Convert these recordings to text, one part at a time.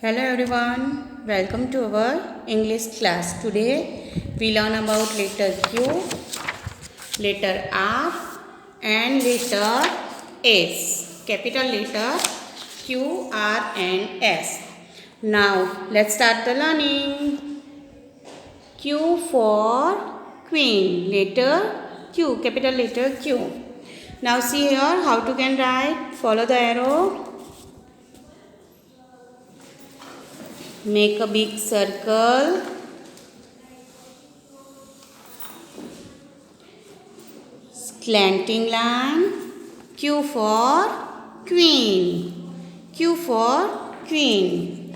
Hello everyone, welcome to our English class. Today we learn about letter Q, letter R and letter S. Capital letter Q, R and S. Now let's start the learning. Q for Queen, letter Q, capital letter Q. Now see here how to can write. Follow the arrow. Make a big circle. Slanting line. Q for Queen. Q for Queen.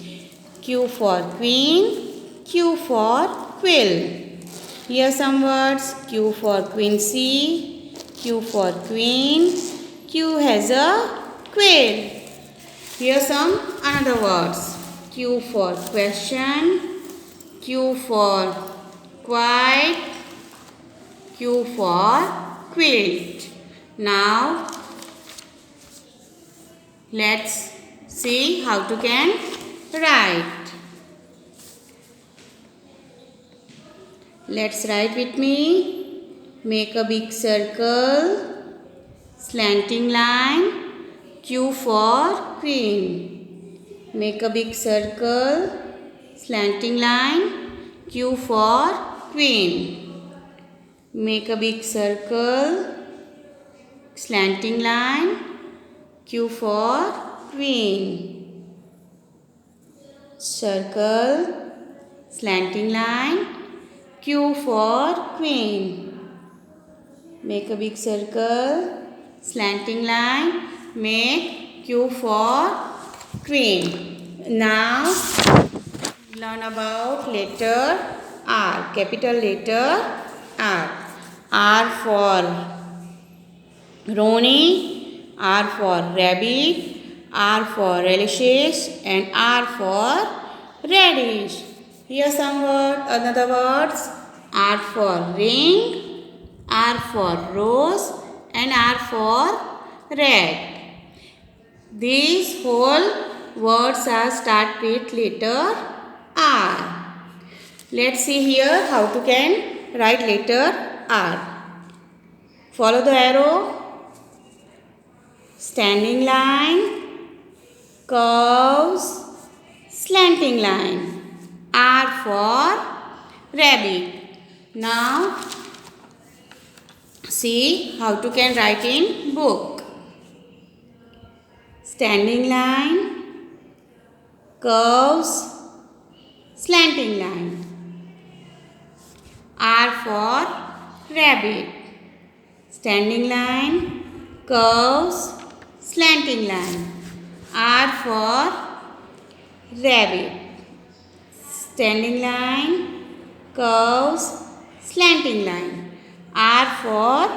Q for Queen. Q for Quill. Here some words. Q for Quincy. Q for Queen. Q has a quill. Here some another words. Q for question. Q for quiet. Q for quilt. Now let's see how to can write. Let's write with me. Make a big circle. Slanting line. Q for queen. Make a big circle. Slanting line. Q for queen. Make a big circle. Slanting line. Q for queen. Circle. Slanting line. Q for queen. Make a big circle. Slanting line. Make Q for queen. Now learn about letter R. Capital letter R. R for Ronnie, R for rabbit, R for relishes and R for radish. Here some another words. R for ring, R for rose and R for red. These whole words are start with letter R. Let's see here how to can write letter R. Follow the arrow. Standing line, curves, slanting line. R for rabbit. Now see how to can write in book. Standing line, curves, slanting line. R for rabbit. Standing line, curves, slanting line. R for rabbit. Standing line, curves, slanting line. R for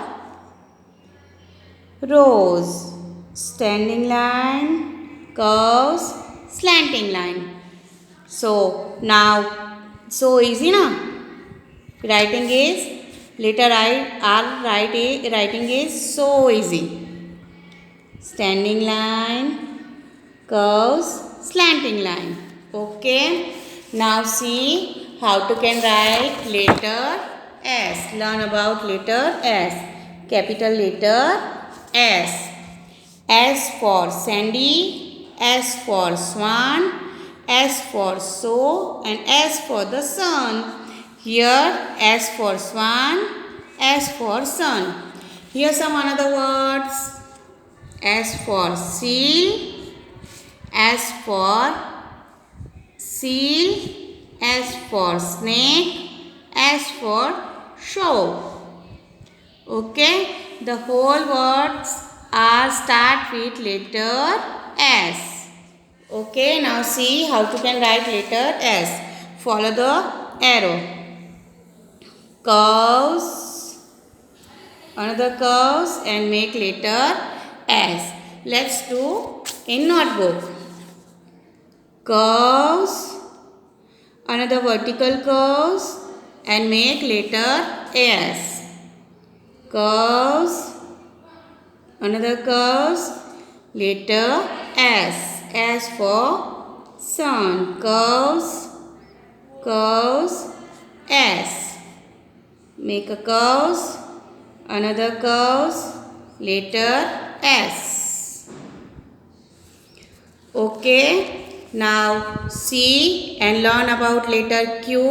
rose. Standing line, curves, slanting line. So now so easy na? Writing is letter R writing is so easy. Standing line, curves, slanting line. Okay. Now see how to can write letter S. Learn about letter S. Capital letter S. S for Sandy, S for swan, S for so and S for the sun. Here S for swan, S for sun. Here some another words. S for seal, S for seal, S for snake, S for show. Okay, the whole words are start with letter S. Okay, now see how to can write letter S. Follow the arrow. Curves, another curves and make letter S. Let's do in notebook. Curves, another vertical curves and make letter S. Curves, another curves, letter S. S for sun. Curves, S. Make a curves, another curves, letter S. Okay, now see and learn about letter Q.